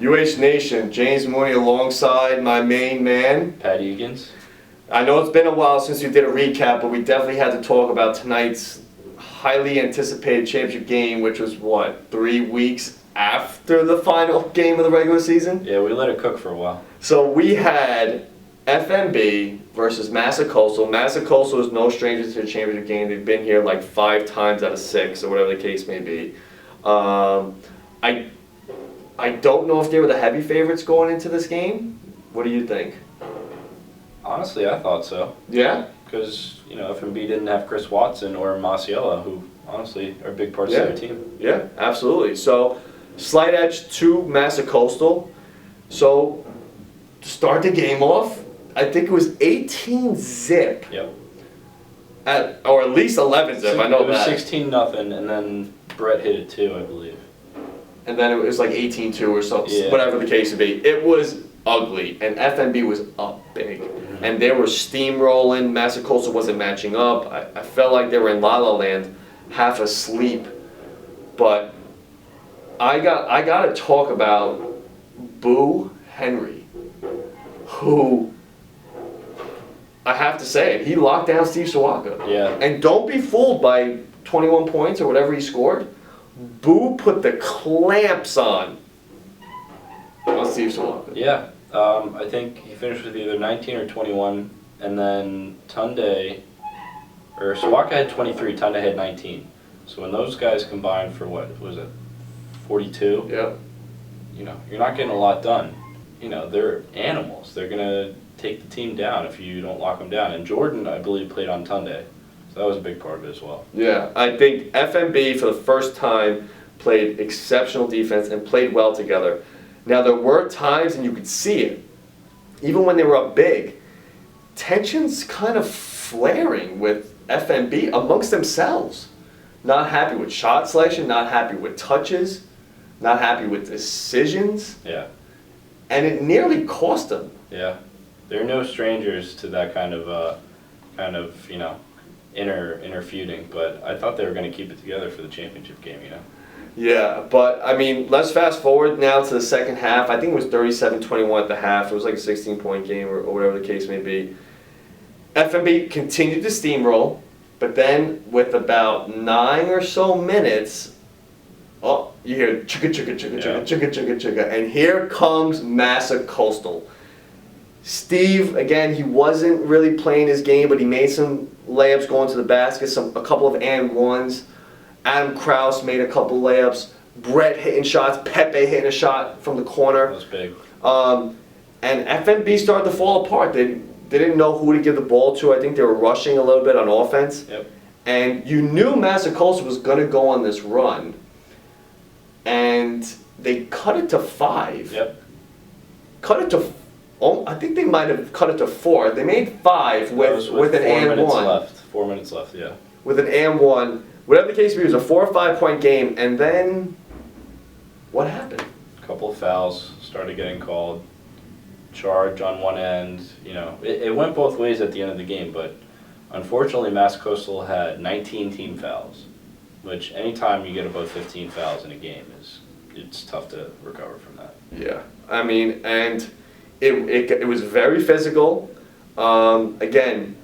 UH Nation, James Mooney alongside my main man, Pat Egan's. I know it's been a while since we did a recap, but we definitely had to talk about tonight's highly anticipated championship game, which was, 3 weeks after the final game of the regular season? Yeah, we let it cook for a while. So we had FMB versus Massacoastal. Massacoastal is no stranger to the championship game. They've been here like 5 times out of 6, or whatever the case may be. I don't know if they were the heavy favorites going into this game. What do you think? Honestly, I thought so. Yeah? Because, FMB didn't have Chris Watson or Masiella, who, honestly, are big parts of their team. Yeah, absolutely. So, slight edge to Massacoastal. So, to start the game off, I think it was 18-zip. Yep. Or at least 11-zip, I know that. It was 16-0, and then Brett hit it too, I believe. And then it was like 18-2 or something, Yeah. whatever the case would be. It was ugly, and FMB was up big. Mm-hmm. And they were steamrolling. Massacoastal wasn't matching up. I felt like they were in La La Land, half asleep. But I got to talk about Boo Henry, who, I have to say it, he locked down Steve Sawaka. Yeah. And don't be fooled by 21 points or whatever he scored. Boo put the clamps on Steve Sawaka. Yeah. I think he finished with either 19 or 21, and then Sawaka had 23, Tunde had 19. So when those guys combined for 42? Yeah. You're not getting a lot done. They're animals. They're going to take the team down if you don't lock them down. And Jordan, I believe, played on Tunde. So that was a big part of it as well. Yeah, I think FMB for the first time played exceptional defense and played well together. Now there were times, and you could see it, even when they were up big, tensions kind of flaring with FMB amongst themselves. Not happy with shot selection, not happy with touches, not happy with decisions. Yeah. And it nearly cost them. Yeah. They're no strangers to that kind of inner feuding, but I thought they were going to keep it together for the championship game, Yeah, but I mean, let's fast forward now to the second half. I think it was 37-21 at the half. It was like a 16-point game or whatever the case may be. FMB continued to steamroll, but then with about 9 or so minutes, you hear chugga chugga chugga chugga chugga chugga chugga, and here comes Massacoastal. Steve, again, he wasn't really playing his game, but he made some layups going to the basket, a couple of and ones. Adam Krause made a couple layups. Brett hitting shots. Pepe hitting a shot from the corner. That was big. And FMB started to fall apart. They didn't know who to give the ball to. I think they were rushing a little bit on offense. Yep. And you knew Massacoastal was going to go on this run. And they cut it to 5. Yep. Cut it to... I think they might have cut it to 4. They made 5 with an and 1. 4 minutes left, yeah. With an and 1. Whatever the case may be, it was a 4 or 5 point game. And then, what happened? A couple of fouls started getting called. Charge on one end. It went both ways at the end of the game, but unfortunately Massacoastal had 19 team fouls, which anytime you get above 15 fouls in a game, it's tough to recover from that. Yeah. I mean, and... It was very physical. Again,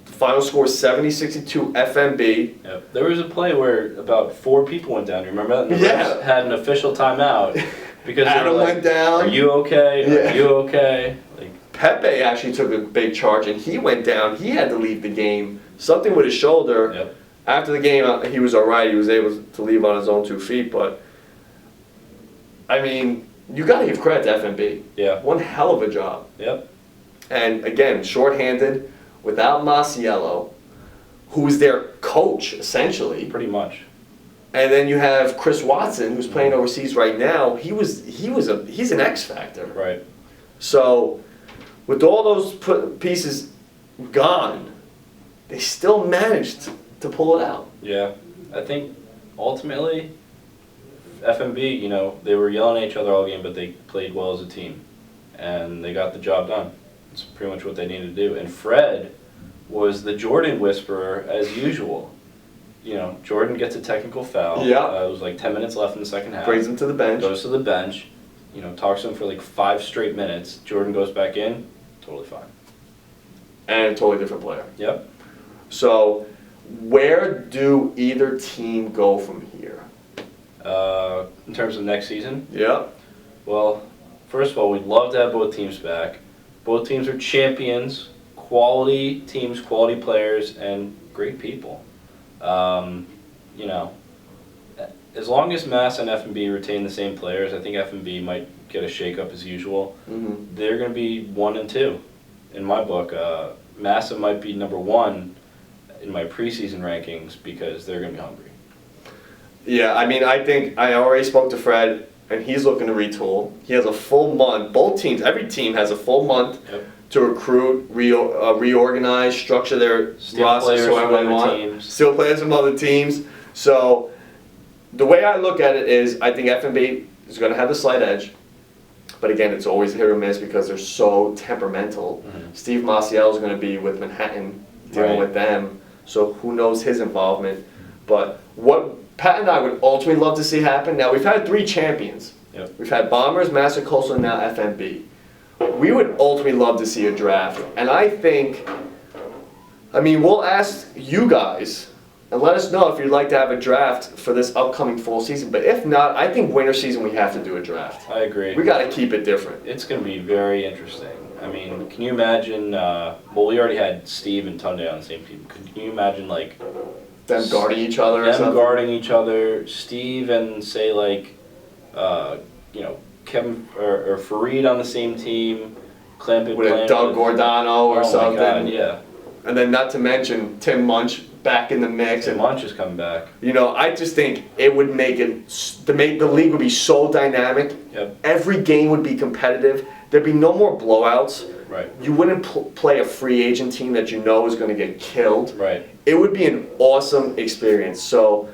the final score 70-62 FMB. Yep. There was a play where about 4 people went down. You remember that? And the refs had an official timeout because Adam went down. Are you okay? Yeah. Are you okay? Pepe actually took a big charge and he went down. He had to leave the game. Something with his shoulder. Yep. After the game, he was all right. He was able to leave on his own 2 feet. But I mean, you got to give credit to FMB. Yeah. One hell of a job. Yep. And again, shorthanded, without Masiello, who's their coach, essentially. Pretty much. And then you have Chris Watson, who's playing overseas right now. He's an X factor. Right. So, with all those pieces gone, they still managed to pull it out. Yeah. I think ultimately, FMB, they were yelling at each other all game, but they played well as a team. And they got the job done. It's pretty much what they needed to do. And Fred was the Jordan whisperer as usual. Jordan gets a technical foul. Yeah. It was like 10 minutes left in the second half. Brings him to the bench. Goes to the bench. talks to him for like 5 straight minutes. Jordan goes back in, totally fine. And a totally different player. Yep. So, where do either team go from here? In terms of next season, Yeah. well, first of all, we'd love to have both teams back. Both teams are champions, quality teams, quality players, and great people. As long as Mass and F&B retain the same players, I think F&B might get a shakeup as usual. Mm-hmm. They're going to be 1 and 2 in my book. Massa might be number 1 in my preseason rankings because they're going to be hungry. Yeah, I mean, I think I already spoke to Fred, and he's looking to retool. He has a full month. Both teams, every team has a full month to recruit, reorganize, structure their rosters however they want. Steal players from other teams. So the way I look at it is I think F&B is going to have a slight edge. But again, it's always hit or miss because they're so temperamental. Mm-hmm. Steve Maciel is going to be with Manhattan dealing with them. So who knows his involvement. But what Pat and I would ultimately love to see happen. Now, we've had 3 champions. Yep. We've had Bombers, Master Coastal, and now FMB. We would ultimately love to see a draft. And I think, we'll ask you guys and let us know if you'd like to have a draft for this upcoming fall season. But if not, I think winter season we have to do a draft. I agree. We got to keep it different. It's going to be very interesting. Can you imagine, we already had Steve and Tunde on the same team. Can you imagine, them guarding each other or something? Them guarding each other. Steve and, say, Kevin or Fareed on the same team. Clamp with a Doug Gordano or something. Oh, my God, yeah. And then not to mention Tim Munch back in the mix. Tim Munch is coming back. I just think it would make the league would be so dynamic. Yep. Every game would be competitive. There'd be no more blowouts. Right. You wouldn't play a free agent team that you know is going to get killed. Right. It would be an awesome experience. So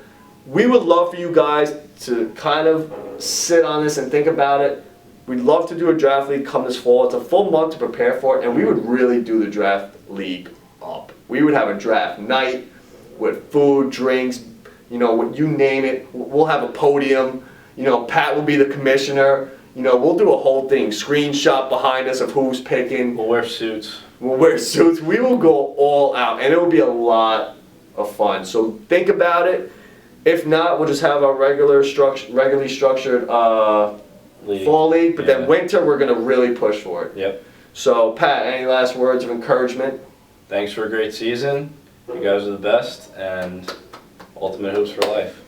we would love for you guys to kind of sit on this and think about it. We'd love to do a draft league come this fall. It's a full month to prepare for it, and we would really do the draft league up. We would have a draft night with food, drinks, you name it. We'll have a podium. Pat will be the commissioner. We'll do a whole thing. Screenshot behind us of who's picking. We'll wear suits. We will go all out, and it will be a lot of fun. So think about it. If not, we'll just have our regularly structured fall league. But then winter, we're going to really push for it. Yep. So, Pat, any last words of encouragement? Thanks for a great season. You guys are the best, and Ultimate Hoops for Life.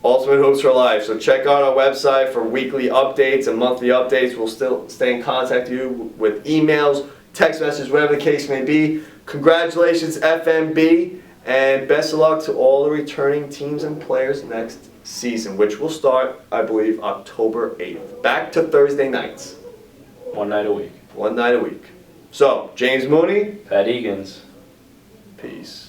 Ultimate Hoops for Life. So check out our website for weekly updates and monthly updates. We'll still stay in contact with you with emails, text messages, whatever the case may be. Congratulations, FMB, and best of luck to all the returning teams and players next season, which will start, I believe, October 8th. Back to Thursday nights. 1 night a week. 1 night a week. So, James Mooney. Pat Egan's. Peace.